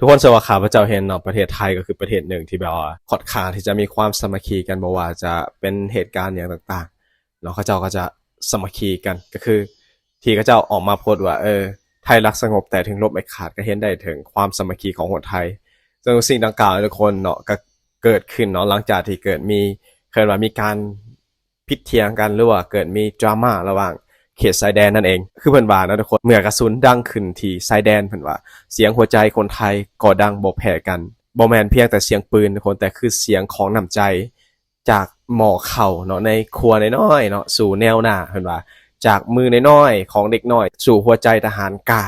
ทุกคนสวัสดีข้าพเจ้าเห็นเนาะประเทศไทยก็คือประเทศหนึ่งที่แบบว่าค่อนข้างที่จะมีความสามัคคีกันบ่ว่าจะเป็นเหตุการณ์อย่างต่างๆเนาะเขาเจ้าก็จะสามัคคีกันก็คือที่เขาเจ้าออกมาโพสต์ว่าไทยรักสงบแต่ถึงลบไม่ขาดก็เห็นได้ถึงความสามัคคีของคนไทยซึ่งสิ่งดังกล่าวทุกคนเนาะก็เกิดขึ้นเนาะหลังจากที่เกิดเคยว่ามีการพิดเถียงกันหรือว่าเกิดมีดราม่าระหว่างเขตชายแดนนั่นเองคือเพิ่นว่านะทุกคนเมื่อกระสุนดังขึ้นที่ชายแดนเพิ่นว่าเสียงหัวใจคนไทยก็ดังบ่แพ้กันบ่แม่นเพียงแต่เสียงปืนทุกคนแต่คือเสียงของน้ำใจจากหม้อข้าวเนาะในครัวน้อยๆเนาะสู่แนวหน้าเพิ่นว่าจากมือน้อยๆของเด็กน้อยสู่หัวใจทหารกล้า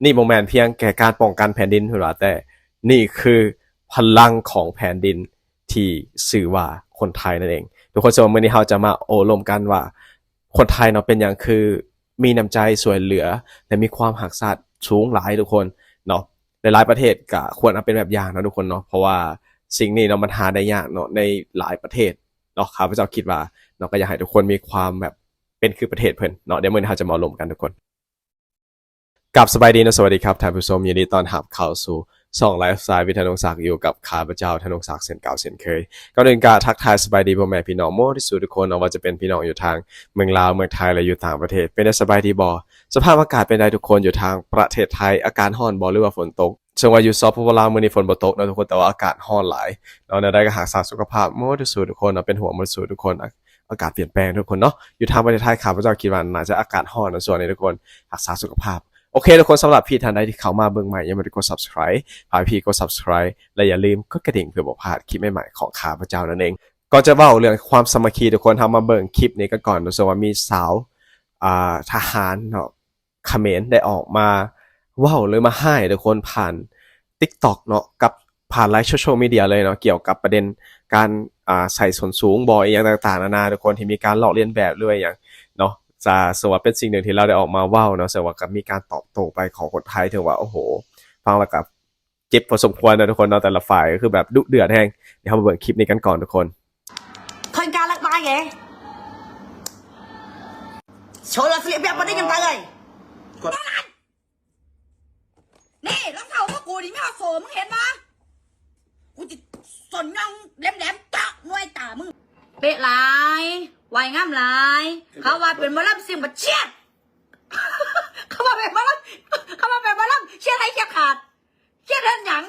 นี่บ่แม่นเพียงแก่การป้องกันแผ่นดินเพิ่นว่าแต่นี่คือพลังของแผ่นดินที่สื่อว่าคนไทยนั่นเองทุกคนสำหรับมื้อนี้เราจะมาโอ้ลมกันว่าคนไทยเนาะเป็นอย่างคือมีน้ำใจสวยเหลือและมีความหักษาสูงหลายทุกคนเนาะหลายๆประเทศก็ควรเอาเป็นแบบอย่างนะทุกคนเนาะเพราะว่าสิ่งนี้เนาะมันหาได้ยากเนาะในหลายประเทศเนาะข้าพเจ้าคิดว่าเนาะก็อยากให้ทุกคนมีความแบบเป็นคือประเทศเพิ่นเนาะเดี๋ยวมื้อนี้เราจะมาลมกันทุกคนกับสบายดีนะสวัสดีครับท่านผู้ชมยินดีต้อนรับเข้าสู่ช่องไลฟ์สไตล์วิทยาธนงศักดิ์อยู่กับข้าพเจ้าธนงศักดิ์เช่นเก่าเช่นเคยก็เดินการทักทายสบายดีพ่อแม่พี่น้องโมที่สุดทุกคนเอาว่าจะเป็นพี่น้องอยู่ทางเมืองลาวเมืองไทยและอยู่ต่างประเทศเป็นได้สบายดีบ่สภาพอากาศเป็นได้ทุกคนอยู่ทางประเทศไทยอากาศร้อนบ่หรือว่าฝนตกซึ่งว่าอยู่ซอฟต์พาวลาวมื้อนี้ฝนบ่ตกนะทุกคนแต่ว่าอากาศร้อนหลายเราได้ก็รักษาสุขภาพโมที่สุดทุกคนเป็นห่วงโมที่สุดทุกคนอากาศเปลี่ยนแปลงทุกคนเนาะอยู่ทางประเทศไทยข้าพเจ้าคิดว่าน่าจะอากาศร้อนนะส่วนนี้ทุกคนรักษาสุขภาพโอเคทุกคนสำหรับพี่ท่านใดที่เข้ามาเบิ่งใหม่ยังไม่ได้กด Subscribe ฝากพี่กด Subscribe และอย่าลืมกดกระดิ่งเพื่อบ่พลาดคลิปใหม่ๆของข้าพเจ้านั่นเองก่อนจะเว้าเรื่องความสามัคคีทุกคนทำมาเบิ่งคลิปนี้กันก่อนรู้สึกว่ามีสาวทหารเนาะเขมรได้ออกมาเว้าเลยมาให้ทุกคนผ่าน TikTok เนาะกับผ่านไลฟ์โซเชียลมีเดียเลยเนาะเกี่ยวกับประเด็นการใส่ส้นสูงบ่อย่างต่างๆนานาทุกคนที่มีการลอกเลียนแบบหรือว่าอย่างเนาะจะสว่าเป็นสิ่งหนึ่งที่เราได้ออกมาเว้าเนาะแต่ว่าก็มีการตอบโต้ไปของคนไทยถึงว่าโอ้โหฟังแล้วก็เจ็บพอสมควรนะทุกคนเนาะแต่ละฝ่ายก็คือแบบดุเดือดแฮงเดี๋ยวเรามาเบิ่งคลิปนี้กันก่อนทุกคนThôi ca lắc bài vậy Số là slip bẹp vào đây nhân ta ơi Nè, lắm thầu của cô đi mới học sổมึงเห็นปะกูจะสนยังแหลมๆตะน้อยตามึงเป๊ะหลายไวงามหลายเขาว่าเป็นมะลำเสียงบัดเชียดเขาว่าเป็นมะลำเชียดให้เชียดขาดเชียดเห็นหยัง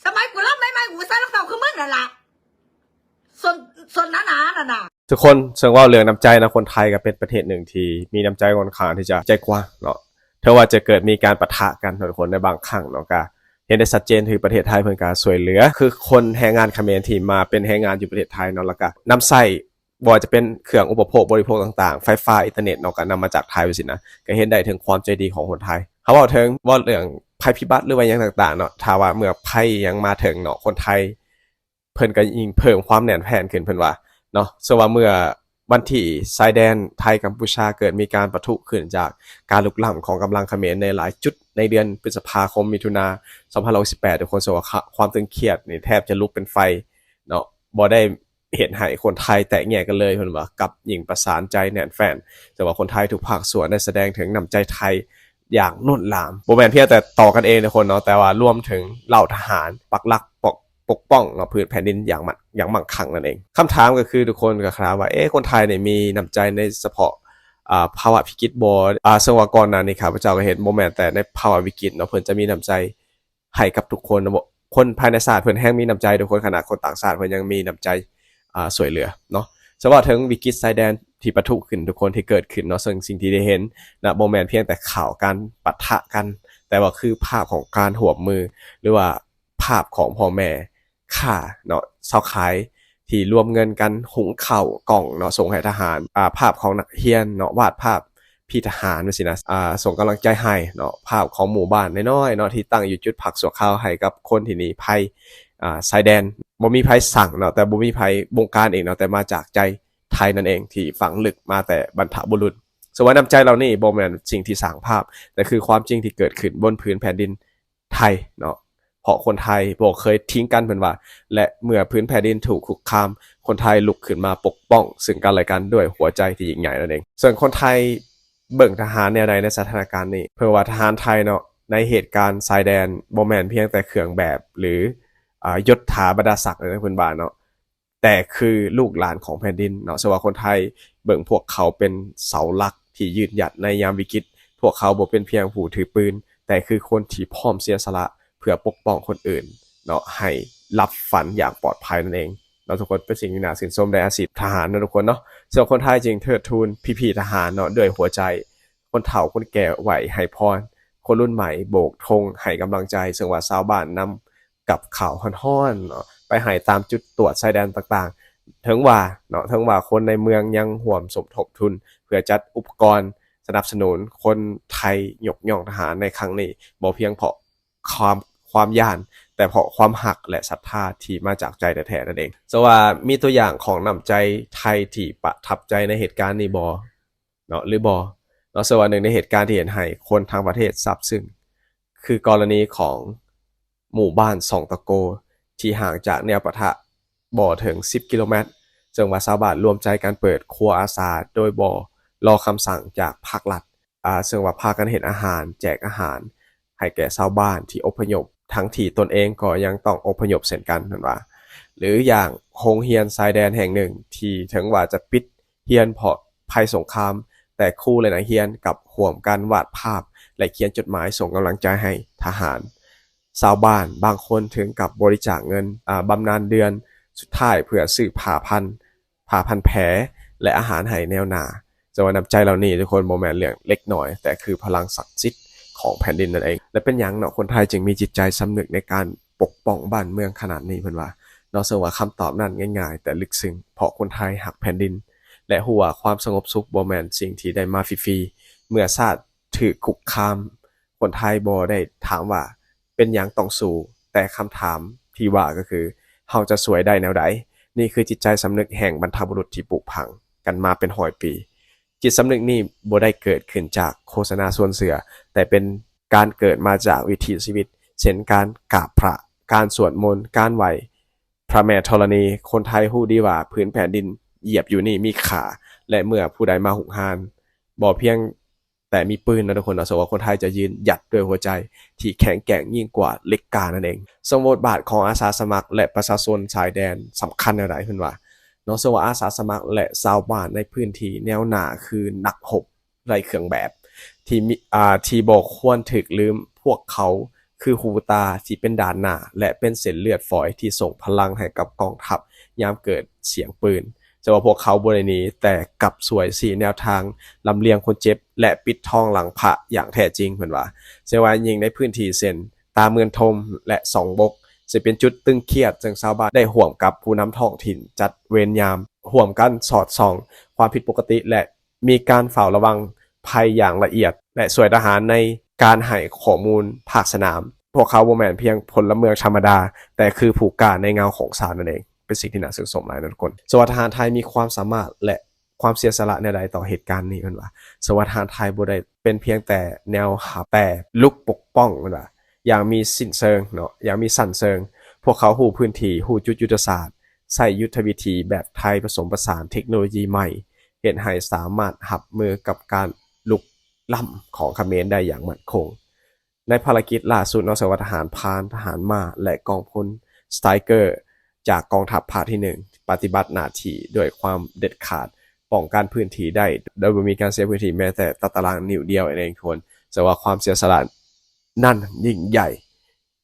สมัยกูลำไม่กูใส่รองเท้าคือมึงนั่นล่ะส่วนหนาน่ะนะทุกคนเชิงว่าเรื่องน้ำใจนะคนไทยก็เป็นประเทศหนึ่งที่มีน้ำใจค่อนข้างที่จะใจกว้างเนาะเท่าว่าจะเกิดมีการปะทะกันทุกคนในบางครั้งเนาะก็เห็นได้ชัดเจนคือประเทศไทยเพิ่นก็ช่วยเหลือคือคนแรงงานเขมรที่มาเป็นแรงงานอยู่ประเทศไทยเนาะแล้วก็นำใช้บ่ว่าจะเป็นเครื่องอุปโภคบริโภคต่างๆไฟฟ้าอินเทอร์เน็ตเนาะก็นำมาจากไทยว่าสินะก็เห็นได้ถึงความใจดีของคนไทยเขาว่าถึงว่าเรื่องภัยพิบัติหรือว่าอย่างต่างๆเนาะถ้าว่าเมื่อภัยยังมาถึงเนาะคนไทยเพิ่นก็ยิ่งเพิ่มความแน่นแฟ้นขึ้นเพิ่นว่าเนาะซึ่งว่าเมื่อวันที่ชายแดนไทยกัมพูชาเกิดมีการปะทุขึ้นจากการลุกล้ำของกำลังเขมรในหลายจุดในเดือนพฤษภาคมมิถุนายน2568ทุกคนสว่าความตึงเครียดนี่แทบจะลุกเป็นไฟเนาะบ่ได้เห็นให้คนไทยแตกแยกกันเลยเพิ่นว่ากับยิ่งประสานใจแน่นแฟ้นแต่ว่าคนไทยทุกภาคส่วนได้แสดงถึงน้ำใจไทยอย่างล้นหลามบ่แม่นเพียงแต่ต่อกันเองทุกคนเนาะแต่ว่ารวมถึงเหล่าทหารปักหลักปกป้องเนาะพื้นแผ่นดินอย่างมั่งคั่งนั่นเองคำถามก็คือทุกคนก็ครับว่าคนไทยเนี่ยมีน้ำใจในเฉพาะภาวะวิกฤตบ่ซึ่งว่าก่อนหน้านี้ข้าพเจ้าก็เห็นบ่แม่นแต่ในภาวะวิกฤตเนาะเพิ่นจะมีน้ำใจให้กับทุกคนคนภายในชาติเพิ่นแฮงมีน้ำใจทุกคนขนาดคนต่างชาติเพิ่นยังมีน้ำใจช่วยเหลือเนาะแต่ว่าถึงวิกฤตชายแดนที่ปะทุขึ้นทุกคนที่เกิดขึ้นเนาะซึ่งสิ่งที่ได้เห็นนะบ่แม่นเพียงแต่ข่าวการปะทะกันแต่ว่าคือภาพของการร่วมมือหรือว่าภาพของพ่อแม่ค่าเนาะชาวขายที่รวมเงินกันหุงข้าวกล่องเนาะส่งให้ทหารภาพของนักเรียนเนาะวาดภาพพี่ทหารว่าสินะส่งกำลังใจให้เนาะภาพของหมู่บ้านน้อยๆเนาะที่ตั้งอยู่จุดพักชั่วคราวให้กับคนที่หนีภัยชายแดนบ่มีภัยสั่งเนาะแต่บ่มีภัยบงการเองเนาะแต่มาจากใจไทยนั่นเองที่ฝังลึกมาแต่บรรพบุรุษส่วนน้ำใจเรานี่บ่แม่นสิ่งที่สร้างภาพแต่คือความจริงที่เกิดขึ้นบนพื้นแผ่นดินไทยเนาะเพราะคนไทยบ่เคยทิ้งกันเพิ่นว่าและเมื่อพื้นแผ่นดินถูกคุกคามคนไทยลุกขึ้นมาปกป้องซึ่งกันและกันด้วยหัวใจที่ยิ่งใหญ่นั่นเองส่วนคนไทยเบิ่งทหารแนวใดในสถานการณ์นี้เพื่อว่าทหารไทยเนาะ ในเหตุการณ์ชายแดนบ่แม่นเพียงแต่เครื่องแบบหรือยศถาบรรดาศักดิ์ในพื้นบ้านเนาะแต่คือลูกหลานของแผ่นดินเนาะสว่าคนไทยเบิ่งพวกเขาเป็นเสาหลักที่ยืนหยัดในยามวิกฤตพวกเขาบ่เป็นเพียงผู้ถือปืนแต่คือคนที่พร้อมเสียสละเพื่อปกป้องคนอื่นเนาะให้รับฝันอย่างปลอดภัยนั่นเองเราทุกคนเป็นสิ่งที่น่าชื่นชมในอาชีพทหารนะทุกคนเนาะส่วนคนไทยจึงเทิดทูนพี่ๆทหารเนาะด้วยหัวใจคนเฒ่าคนแก่ไหวให้พรคนรุ่นใหม่โบกธงให้กำลังใจซึ่งว่าชาวบ้านนำกับข่าวฮ้อนๆเนาะไปให้ตามจุดตรวจชายแดนต่างๆถึงว่าคนในเมืองยังห่วมสมทบทุนเพื่อจัดอุปกรณ์สนับสนุนคนไทยยกย่องทหารในครั้งนี้บ่เพียงเพราะความย่านแต่เพราะความหักและศรัทธาที่มาจากใจแท้ๆนั่นเองสว่ามีตัวอย่างของน้ำใจไทยที่ประทับใจในเหตุการณ์นี้บ่เนาะหรือบ่เนาะสว่าหนึ่งในเหตุการณ์ที่เห็นให้คนทั้งประเทศซาบซึ้งคือกรณีของหมู่บ้านสองตะโกที่ห่างจากแนวปะทะบ่ถึง10 กิโลเมตรซึ่งว่าชาวบ้านรวมใจกันเปิดครัวอาสาโดยบ่รอคำสั่งจากภาครัฐซึ่งว่าพากันเฮ็ดอาหารแจกอาหารให้แก่ชาวบ้านที่อพยพทั้งที่ตนเองก็ยังต้องอพยพเช่นกันนั่นว่าหรืออย่างโรงเรียนชายแดนแห่งหนึ่งที่ถึงว่าจะปิดเรียนเพราะภัยสงครามแต่ครูและนักเรียนกับร่วมกันวาดภาพและเขียนจดหมายส่งกำลังใจให้ทหารชาวบ้านบางคนถึงกับบริจาคเงินบำนาญเดือนสุดท้ายเพื่อซื้อผ้าพันแผลและอาหารให้แนวหน้าจะว่าน้ำใจเหล่านี้ทุกคนบ่แม่นเรื่องเล็กน้อยแต่คือพลังศักดิ์สิทธิ์ของแผ่นดินนั่นเองและเป็นหยังเนาะคนไทยจึงมีจิตใจสำนึกในการปกป้องบ้านเมืองขนาดนี้เพิ่นว่าเนาะซึ่งว่าคำตอบนั้นง่ายๆแต่ลึกซึ้งเพราะคนไทยรักแผ่นดินและฮู้ว่าความสงบสุขบ่แม่นสิ่งที่ได้มาฟรีๆเมื่อชาติถูกคุกคามคนไทยบ่ได้ถามว่าเป็นหยังต้องสู้แต่คำถามที่ว่าก็คือเฮาจะสวยได้แนวใดนี่คือจิตใจสำนึกแห่งบรรพบุรุษที่ปลูกฝังกันมาเป็น100 ปีจิตสำนึกนี้บ่ได้เกิดขึ้นจากโฆษณาส่วนเสือแต่เป็นการเกิดมาจากวิถีชีวิตเช่นการกราบพระการสวดมนต์การไหว้พระแม่ธรณีคนไทยฮู้ดีว่าพื้นแผ่นดินเหยียบอยู่นี่มีค่าและเมื่อผู้ใดมาหุกหานบ่เพียงแต่มีปืนนะทุกคนนะสว่าคนไทยจะยืนหยัดด้วยหัวใจที่แข็งแกร่งยิ่งกว่าเหล็กกานั่นเองสมบทบาทของอาสาสมัครและประชาชนชายแดนสำคัญอะไรเพิ่นว่าเนาะสว่าอาสาสมัครและชาวบ้านในพื้นที่แนวหน้าคือนักรบไร้เครื่องแบบที่บ่ควรถูกลืมพวกเขาคือหูตาที่เป็นด่านหน้าและเป็นเส้นเลือดฝอยที่ส่งพลังให้กับกองทัพยามเกิดเสียงปืนจะว่าพวกเขาบ่ได้หนีแต่กลับสวยสีแนวทางลำเลียงคนเจ็บและปิดทองหลังพระอย่างแท้จริงเพิ่นว่าเชื่อว่ายิ่งในพื้นที่เช่นตาเมืองทมและสองบกจะเป็นจุดตึงเครียดซึ่งชาวบ้านได้ร่วมกับผู้นำท้องถิ่นจัดเวรยามร่วมกันสอดส่องความผิดปกติและมีการเฝ้าระวังภัยอย่างละเอียดและช่วยทหารในการให้ข้อมูลภาคสนามพวกเขาบ่แม่นเพียงพลเมืองธรรมดาแต่คือผู้กล้าในเงาของศาลนั่นเองเป็นสิ่งที่น่าชื่นชมหลายนะทุกคนสวัสดิทหารไทยมีความสามารถและความเสียสละในใดต่อเหตุการณ์นี้เพิ่นว่าสวัสดิทหารไทยบ่ได้เป็นเพียงแต่แนวหาแต่ลุกปกป้องเพิ่นว่าอย่างมีสิ้นเชิงเนาะอย่างมีสั่นเชิงพวกเขาฮู้พื้นที่ฮู้จุดยุทธศาสตร์ใช้ยุทธวิธีแบบไทยผสมผสานเทคโนโลยีใหม่เฮ็ดให้สามารถรับมือกับการลุกล้ำของเขมรได้อย่างมั่นคงในภารกิจล่าสุดเนาะสวัสดิทหารพรานทหารม้าและกองพลสไตรเกอร์จากกองทัพภาคที่1ปฏิบัติหน้าที่ด้วยความเด็ดขาดป้องกันพื้นที่ได้โดยบ่มีการเสียพื้นที่แม้แต่ตารางนิ้วเดียวเองทุกคนแต่ว่าความเสียสละนั่นยิ่งใหญ่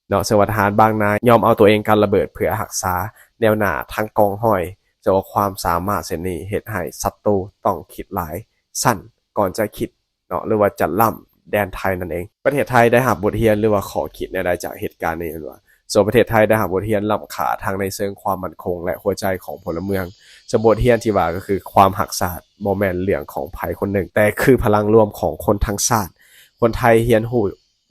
เนาะสวัสดิทหารบางนายยอมเอาตัวเองกันระเบิดเพื่อรักษาแนวหน้าทั้งกองห้อยแต่ว่าความสามารถเช่นนี้เฮ็ดให้ศัตรูต้องคิดหลายสั้นก่อนจะคิดเนาะหรือว่าจะล้ำแดนไทยนั่นเองประเทศไทยได้รับบทเรียนหรือว่าข้อคิดในใดจากเหตุการณ์นี้หรือว่าส่วนประเทศไทยได้รับบทเรียนล้ำค่าทางในเชิงความมั่นคงและหัวใจของพลเมืองส่วนบทเรียนที่ว่าก็คือความรักชาติบ่แม่นเรื่องของไผคนหนึ่งแต่คือพลังรวมของคนทั้งชาติคนไทยเรียนรู้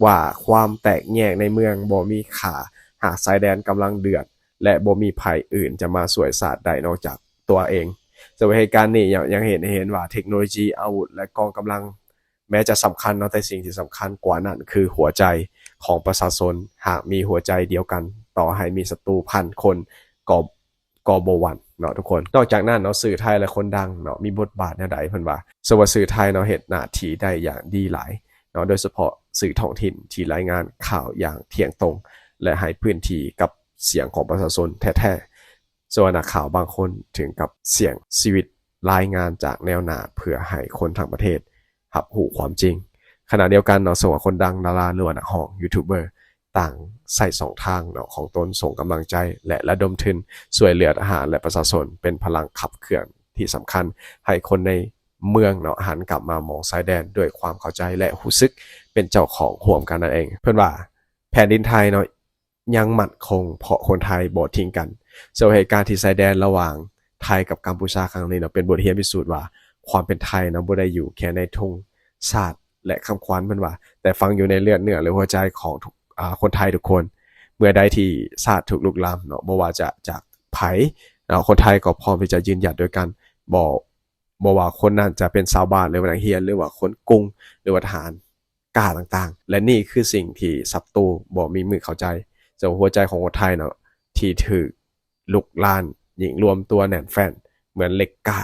ว่าความแตกแยกในเมืองบ่มีค่าหากชายแดนกำลังเดือดและบ่มีภัยอื่นจะมาช่วยชาติได้นอกจากตัวเองส่วนเหตุการณ์นี้ยังเห็นว่าเทคโนโลยีอาวุธและกองกำลังแม้จะสำคัญเนาะแต่สิ่งที่สำคัญกว่านั้นคือหัวใจของประชาชนหากมีหัวใจเดียวกันต่อให้มีศัตรูพันคนก็บ่หวั่นเนาะทุกคนนอกจากนั้นเนาะสื่อไทยและคนดังเนาะมีบทบาทแนวใดเพิ่นว่าสว่าสื่อไทยเนาะเฮ็ดหน้าที่ได้อย่างดีหลาย เนาะโดยเฉพาะสื่อท้องถิ่นที่รายงานข่าวอย่างเที่ยงตรงและให้พื้นที่กับเสียงของประชาชนแท้ๆส่วนนักข่าวบางคนถึงกับเสี่ยงชีวิตรายงานจากแนวหน้าเพื่อให้คนทั้งประเทศรับรู้ความจริงขณะเดียวกันเนาะส่วนคนดังดาราหรือว่านักร้องยูทูบเบอร์ต่างใส่สองทางเนาะของตนส่งกำลังใจและระดมทุนช่วยเหลือทหารและประชาชนเป็นพลังขับเคลื่อนที่สำคัญให้คนในเมืองเนาะหันกลับมามองชายแดนด้วยความเข้าใจและรู้สึกเป็นเจ้าของร่วมกันนั่นเองเพื่อนว่าแผ่นดินไทยเนาะยังมั่นคงเพราะคนไทยบ่ทิ้งกันส่วนเหตุการณ์ที่ชายแดนระหว่างไทยกับกัมพูชาครั้งนี้เนาะเป็นบทเรียนพิสูจน์ว่าความเป็นไทยเนาะบ่ได้อยู่แค่ในธงชาติและคำขวัญเพิ่นว่าแต่ฟังอยู่ในเลือดเนื้อหรือหัวใจของทุกคนไทยทุกคนเมื่อใดที่ชาติถูกลุกลามเนาะบ่ว่าจะจากไผเนาะคนไทยก็พร้อมที่จะยืนหยัดด้วยกันบ่ว่าคนนั้นจะเป็นชาวบ้านหรือว่านักเรียนหรือว่าคนกรุงหรือว่าทหารกล้าต่างๆและนี่คือสิ่งที่ศัตรูบ่มีมือเข้าใจจากหัวใจของคนไทยเนาะที่ถูกลุกลานยิ่งรวมตัวแน่นแฟ้นเหมือนเหล็กกล้า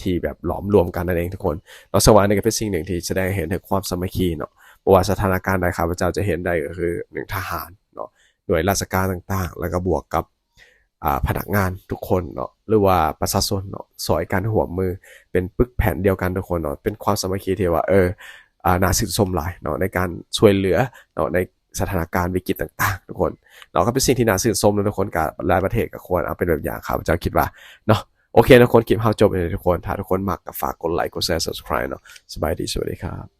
ที่แบบหลอมรวมกันนั่นเองทุกคนเนาะสวรรค์นี่ก็เป็นสิ่งหนึ่งที่แสดงเห็นถึงความสามัคคีเนาะบ่ว่าสถานการณ์ใดข้าพเจ้าจะเห็นได้ก็คือ1ทหารเนาะหน่วยราชการต่างๆแล้วก็บวกกับพนักงานทุกคนเนาะหรือว่าประชาชนเนาะสอยกันหัวมือเป็นปึกแผ่นเดียวกันทุกคนเนาะเป็นความสามัคคีที่ว่าน่าชื่นชมหลายเนาะในการช่วยเหลือเนาะในสถานการณ์วิกฤตต่างๆทุกคนเนาะก็เป็นสิ่งที่น่าชื่นชมทุกคนกับหลายประเทศก็ควรเอาเป็นแบบอย่างครับเจ้าคิดว่าเนาะโอเคทุกคนคลิปเฮาจบเลยทุกคนถ้าทุกคนมักก็ฝากกดไลค์กดแชร์ Subscribe เนาะสบายดีสวัสดีครับ